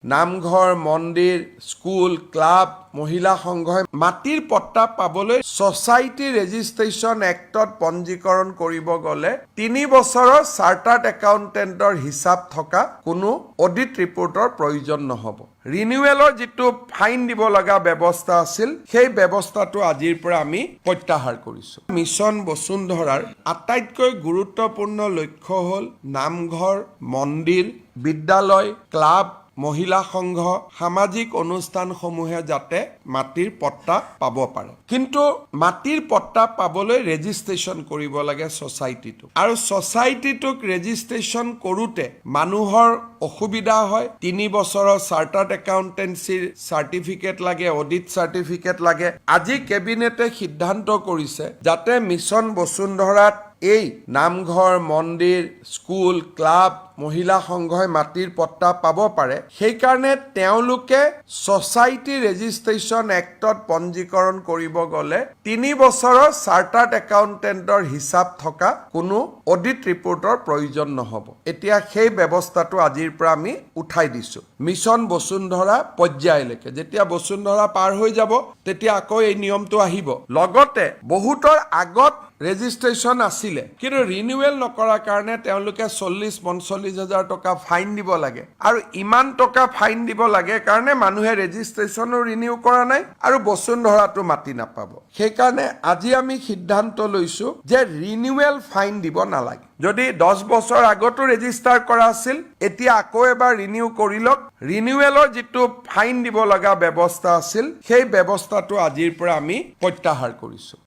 নামঘৰ, মন্দিৰ, school, club, মহিলা সংঘই মাটিৰ পট্টা পাবলৈ ছ'চাইটি ৰেজিষ্ট্ৰেশ্যন এক্টত পঞ্জীকৰণ কৰিব গ'লে 3 বছৰৰ চাৰ্টাৰ্ড একাউণ্টেণ্টৰ হিচাপ থকা কোনো অডিট ৰিপৰ্টৰ প্ৰয়োজন নহ'ব। ৰিনিউৱেলৰ যিটো ফাইন দিব লগা ব্যৱস্থা আছিল, সেই ব্যৱস্থাটো আজিৰ পৰা আমি প্ৰত্যাহাৰ কৰিছোঁ। মিছন বসুন্ধৰাৰ আটাইতকৈ গুৰুত্বপূৰ্ণ লক্ষ্য হ'ল নামঘৰ, মন্দিৰ, বিদ্যালয়, ক্লাব, মহিলা সংঘ, সামাজিক অনুষ্ঠানসমূহে যাতে মাটিৰ পট্টা পাব পাৰে। কিন্তু মাটিৰ পট্টা পাবলৈ ৰেজিষ্ট্ৰেশ্যন কৰিব লাগে ছ'চাইটিটো, আৰু ছ'চাইটিটোক ৰেজিষ্ট্ৰেশ্যন কৰোঁতে মানুহৰ অসুবিধা হয়। 3 বছৰৰ চাৰ্টাৰ্ড একাউণ্টেঞ্চিৰ চাৰ্টিফিকেট লাগে, অডিট চাৰ্টিফিকেট লাগে। আজি কেবিনেটে সিদ্ধান্ত কৰিছে যাতে মিছন বসুন্ধৰাত এই নামঘৰ, মন্দিৰ, স্কুল, ক্লাব, মহিলা সংঘই মাটিৰ পট্টা পাব পাৰে। সেইকাৰণে তেওঁলোকে ছ'চাইটি ৰেজিষ্ট্ৰেশ্যন এক্টত পঞ্জীকৰণ কৰিব গ'লে 3 বছৰৰ চাৰ্টাৰ্ড একাউণ্টেণ্টৰ হিচাপ থকা কোনো অডিট ৰিপৰ্টৰ প্ৰয়োজন নহ'ব। এতিয়া সেই ব্যৱস্থাটো আজিৰ পৰা আমি উঠাই দিছোঁ মিছন বসুন্ধৰা পৰ্যায়লৈকে। যেতিয়া বসুন্ধৰা পাৰ হৈ যাব তেতিয়া আকৌ এই নিয়মটো আহিব। লগতে বহুতৰ আগত ৰেজিষ্ট্ৰেশ্যন আছিলে, কিন্তু ৰিনিউৱেল নকৰাৰ কাৰণে তেওঁলোকে 40-45 হাজাৰ টকা ফাইন দিব লাগে, আৰু ইমান টকা ফাইন দিব লাগে কাৰণে মানুহে ৰেজিষ্ট্ৰেশ্যনো ৰিনিউ কৰা নাই আৰু বসুন্ধৰাটো মাটি নাপাব। সেইকাৰণে আজি আমি সিদ্ধান্ত লৈছোঁ যে ৰিনিউৱেল ফাইন দিব নালাগে। যদি 10 বছৰ আগতো ৰেজিষ্টাৰ কৰা আছিল, এতিয়া আকৌ এবাৰ ৰিনিউ কৰি লওক। ৰিনিউৱেলৰ যিটো ফাইন দিব লগা ব্যৱস্থা আছিল, সেই ব্যৱস্থাটো আজিৰ পৰা আমি প্ৰত্যাহাৰ কৰিছোঁ।